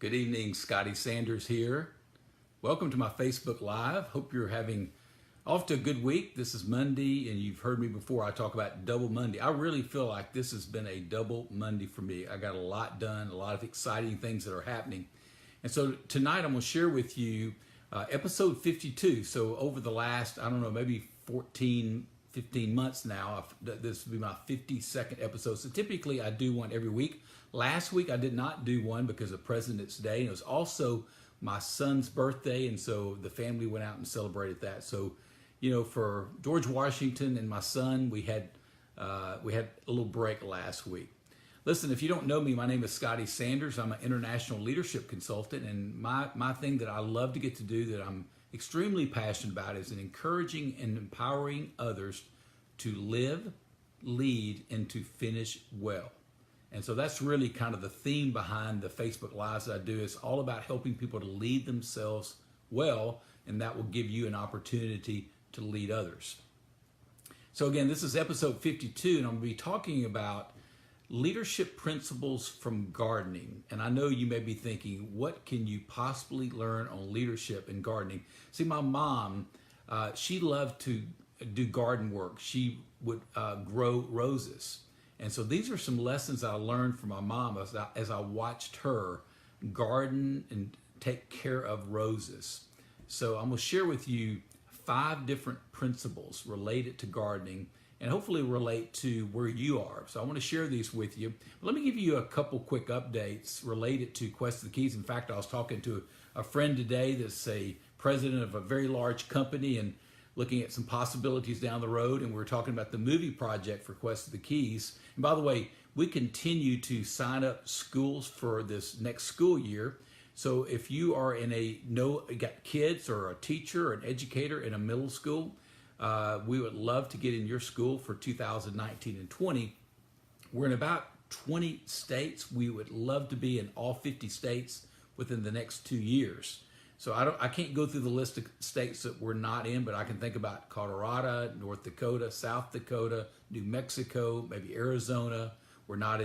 Good evening, Scotty Sanders here. Welcome to my Facebook Live. Hope you're having off to a good week. This is Monday, and you've heard me before. I talk about double Monday. I really feel like this has been a double Monday for me. I got a lot done, a lot of exciting things that are happening. And so tonight I'm going to share with you episode 52. So over the last, I don't know, maybe 14, 15 months now, this will be my 52nd episode. So typically I do one every week. Last week I did not do one because of President's Day. And it was also my son's birthday, and so the family went out and celebrated that. So, you know, for George Washington and my son, we had a little break last week. Listen, if you don't know me, my name is Scotty Sanders. I'm an international leadership consultant, and my thing that I love to get to do, that I'm extremely passionate about, is in encouraging and empowering others to live, lead, and to finish well. And so that's really kind of the theme behind the Facebook Lives that I do. It's all about helping people to lead themselves well, and that will give you an opportunity to lead others. So again, this is episode 52, and I'm going to be talking about leadership principles from gardening. And I know you may be thinking, what can you possibly learn on leadership and gardening? See, my mom, she loved to do garden work. She would grow roses. And so these are some lessons I learned from my mom as I watched her garden and take care of roses. So I'm going to share with you 5 different principles related to gardening and hopefully relate to where you are. So I want to share these with you. But let me give you a couple quick updates related to Quest of the Keys. In fact, I was talking to a friend today that's a president of a very large company and looking at some possibilities down the road, and we're talking about the movie project for Quest of the Keys. And by the way, we continue to sign up schools for this next school year. So if you are got kids or a teacher or an educator in a middle school, we would love to get in your school for 2019 and 20. We're in about 20 states. We would love to be in all 50 states within the next 2 years. So I can't go through the list of states that we're not in, but I can think about Colorado, North Dakota, South Dakota, New Mexico, maybe Arizona. I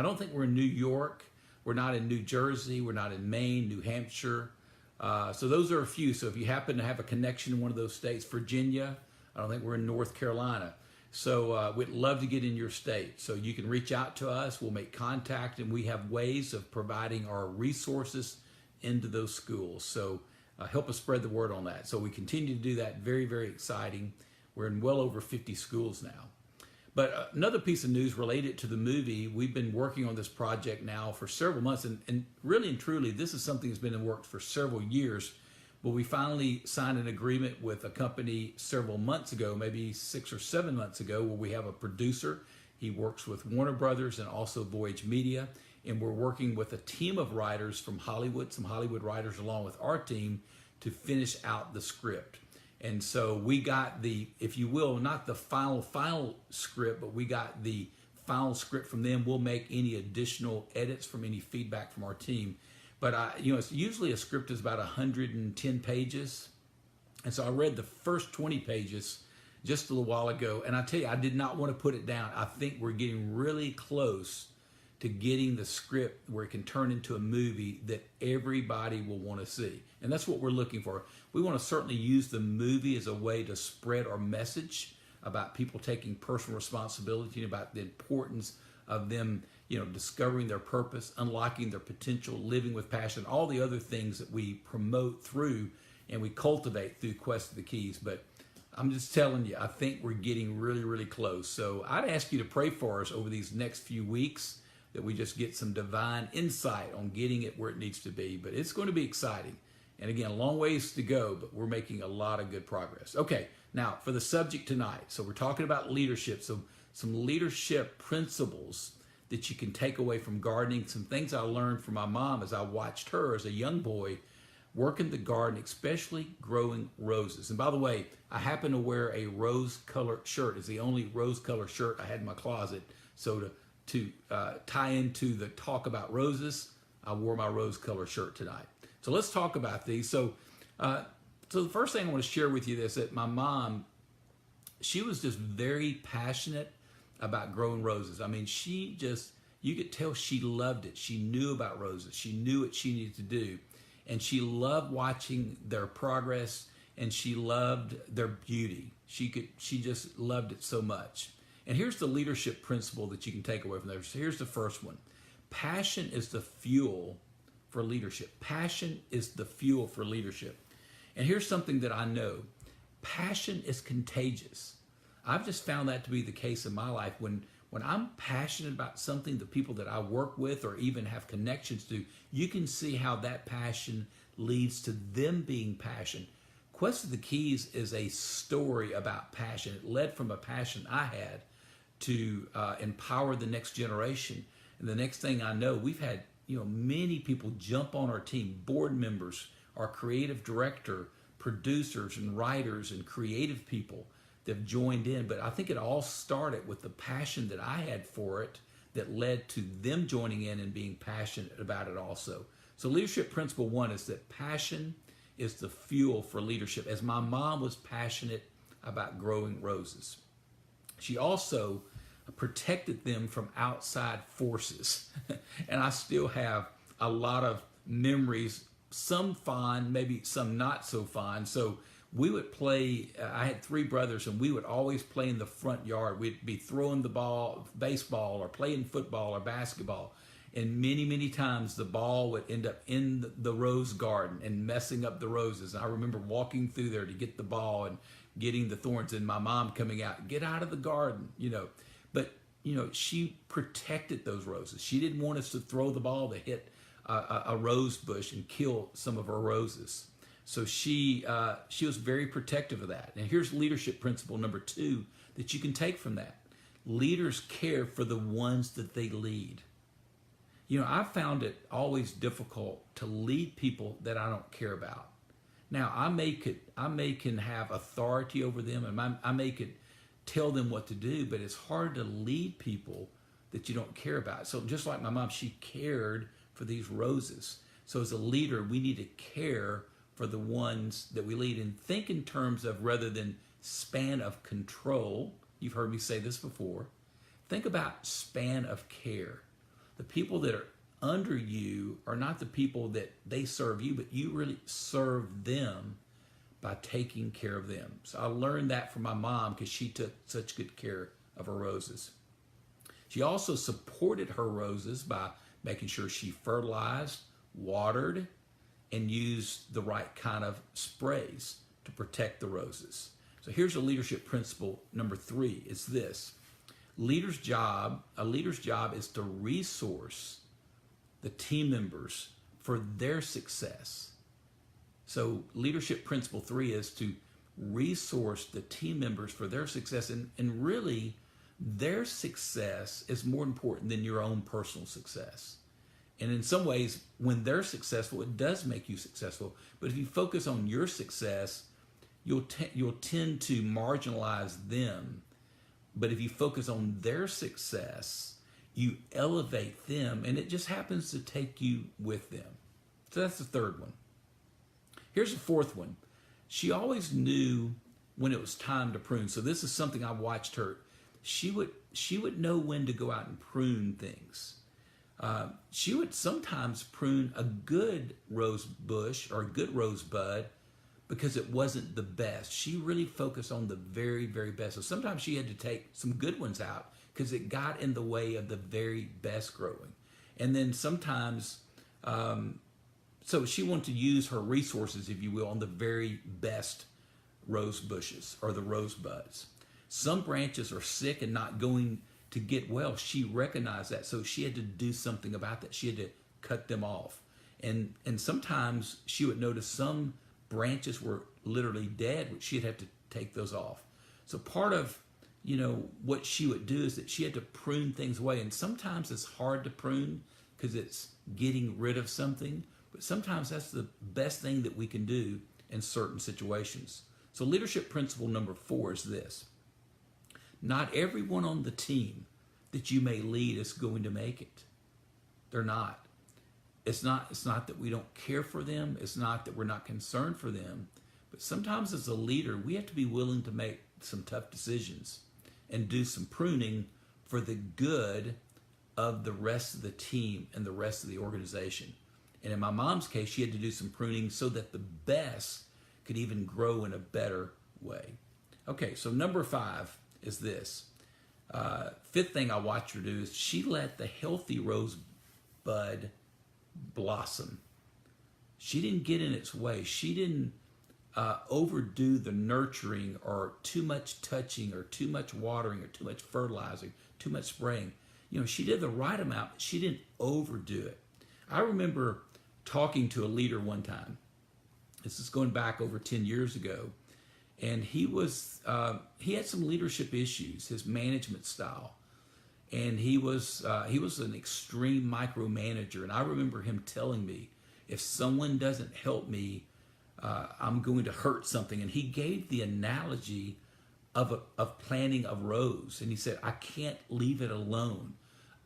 don't think we're in New York. We're not in New Jersey. We're not in Maine, New Hampshire. So those are a few. So if you happen to have a connection in one of those states, Virginia, I don't think we're in North Carolina. So we'd love to get in your state. So you can reach out to us. We'll make contact, and we have ways of providing our resources into those schools. So help us spread the word on that. So we continue to do that. Very, very exciting. We're in well over 50 schools now. But another piece of news related to the movie, we've been working on this project now for several months, and really and truly, this is something that's been in works for several years. But we finally signed an agreement with a company several months ago, maybe 6 or 7 months ago, where we have a producer. He works with Warner Brothers and also Voyage Media. And we're working with a team of writers from Hollywood, some Hollywood writers along with our team, to finish out the script. And so we got the, if you will, not the final script, but we got the final script from them. We'll make any additional edits from any feedback from our team. But it's usually a script is about 110 pages. And so I read the first 20 pages just a little while ago. And I tell you, I did not want to put it down. I think we're getting really close to getting the script where it can turn into a movie that everybody will want to see. And that's what we're looking for. We want to certainly use the movie as a way to spread our message about people taking personal responsibility, about the importance of them, discovering their purpose, unlocking their potential, living with passion, all the other things that we promote through and we cultivate through Quest of the Keys. But I'm just telling you, I think we're getting really, really close. So I'd ask you to pray for us over these next few weeks, that we just get some divine insight on getting it where it needs to be. But it's going to be exciting. And again, a long ways to go, but we're making a lot of good progress. Okay, now for the subject tonight. So we're talking about leadership. So some leadership principles that you can take away from gardening. Some things I learned from my mom as I watched her as a young boy work in the garden, especially growing roses. And by the way, I happen to wear a rose-colored shirt. It's the only rose-colored shirt I had in my closet. So to tie into the talk about roses, I wore my rose-colored shirt tonight. So let's talk about these. So the first thing I want to share with you is that my mom, she was just very passionate about growing roses. I mean, she just You could tell she loved it. She knew about roses. She knew what she needed to do. And she loved watching their progress, and she loved their beauty. She just loved it so much. And here's the leadership principle that you can take away from there. So here's the first one. Passion is the fuel for leadership. Passion is the fuel for leadership. And here's something that I know. Passion is contagious. I've just found that to be the case in my life. When I'm passionate about something, the people that I work with or even have connections to, you can see how that passion leads to them being passionate. Quest of the Keys is a story about passion. It led from a passion I had to empower the next generation. And the next thing I know, we've had many people jump on our team, board members, our creative director, producers and writers and creative people that have joined in. But I think it all started with the passion that I had for it that led to them joining in and being passionate about it also. So leadership principle 1 is that passion is the fuel for leadership. As my mom was passionate about growing roses, she also protected them from outside forces. And I still have a lot of memories, some fond, maybe some not so fond. So we would play, I had 3 brothers, and we would always play in the front yard. We'd be throwing the ball, baseball, or playing football or basketball. And many, many times the ball would end up in the rose garden and messing up the roses. And I remember walking through there to get the ball and getting the thorns, and my mom coming out, get out of the garden, But, she protected those roses. She didn't want us to throw the ball to hit a rose bush and kill some of her roses. So she was very protective of that. And here's leadership principle number 2 that you can take from that. Leaders care for the ones that they lead. I found it always difficult to lead people that I don't care about. Now, I may can have authority over them, and I may could tell them what to do, but it's hard to lead people that you don't care about. So just like my mom, she cared for these roses. So as a leader, we need to care for the ones that we lead, and think in terms of, rather than span of control, you've heard me say this before, think about span of care. The people that are under you are not the people that they serve you, but you really serve them by taking care of them. So I learned that from my mom because she took such good care of her roses. She also supported her roses by making sure she fertilized, watered, and used the right kind of sprays to protect the roses. So here's a leadership principle number 3. It's this. A leader's job is to resource the team members for their success. So leadership principle 3 is to resource the team members for their success. And really, their success is more important than your own personal success. And in some ways, when they're successful, it does make you successful. But if you focus on your success, you'll tend to marginalize them. But if you focus on their success, you elevate them, and it just happens to take you with them. So that's the 3rd one. Here's the 4th one. She always knew when it was time to prune. So this is something I watched her. She would know when to go out and prune things. She would sometimes prune a good rose bush or a good rose bud because it wasn't the best. She really focused on the very, very best. So sometimes she had to take some good ones out because it got in the way of the very best growing. And then sometimes, so she wanted to use her resources, if you will, on the very best rose bushes or the rose buds. Some branches are sick and not going to get well. She recognized that, so she had to do something about that. She had to cut them off. And sometimes she would notice some branches were literally dead, which she'd have to take those off. So part of, what she would do is that she had to prune things away. And sometimes it's hard to prune because it's getting rid of something, but sometimes that's the best thing that we can do in certain situations. So leadership principle number 4 is this. Not everyone on the team that you may lead is going to make it. They're not. It's not that we don't care for them. It's not that we're not concerned for them. But sometimes as a leader, we have to be willing to make some tough decisions and do some pruning for the good of the rest of the team and the rest of the organization. And in my mom's case, she had to do some pruning so that the best could even grow in a better way. Okay, so number 5 is this. Fifth thing I watched her do is she let the healthy rose bud blossom. She didn't get in its way. She didn't overdo the nurturing or too much touching or too much watering or too much fertilizing, too much spraying. You know, she did the right amount, but she didn't overdo it. I remember talking to a leader one time. This is going back over 10 years ago. And he had some leadership issues, his management style. And he was an extreme micromanager. And I remember him telling me, if someone doesn't help me, I'm going to hurt something. And he gave the analogy of planting a rose. And he said, I can't leave it alone.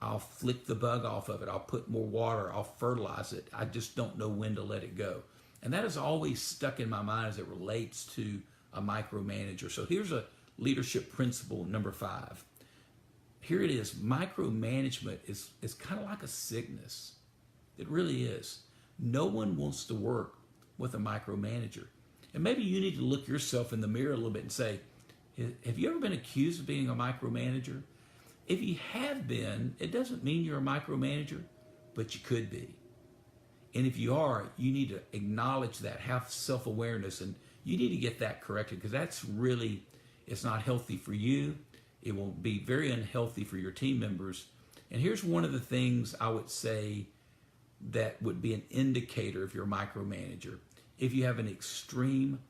I'll flick the bug off of it. I'll put more water. I'll fertilize it. I just don't know when to let it go. And that has always stuck in my mind as it relates to a micromanager. So here's a leadership principle, number 5. Here it is. Micromanagement is kind of like a sickness. It really is. No one wants to work with a micromanager. And maybe you need to look yourself in the mirror a little bit and say, have you ever been accused of being a micromanager? If you have been, it doesn't mean you're a micromanager, but you could be. And if you are, you need to acknowledge that, have self-awareness, and you need to get that corrected, because that's really, it's not healthy for you. It will be very unhealthy for your team members. And here's one of the things I would say that would be an indicator if you're a micromanager. If you have an extreme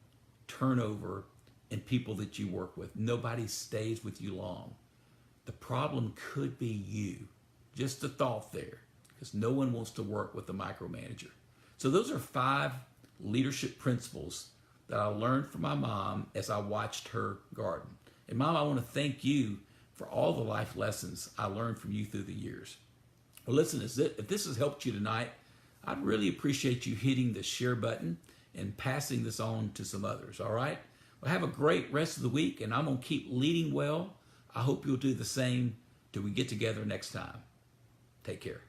turnover in people that you work with, nobody stays with you long. The problem could be you. Just a thought there, because no one wants to work with a micromanager. So those are 5 leadership principles that I learned from my mom as I watched her garden. And Mom, I want to thank you for all the life lessons I learned from you through the years. Well, listen, if this has helped you tonight, I'd really appreciate you hitting the share button and passing this on to some others, all right? Well, have a great rest of the week, and I'm going to keep leading well. I hope you'll do the same till we get together next time. Take care.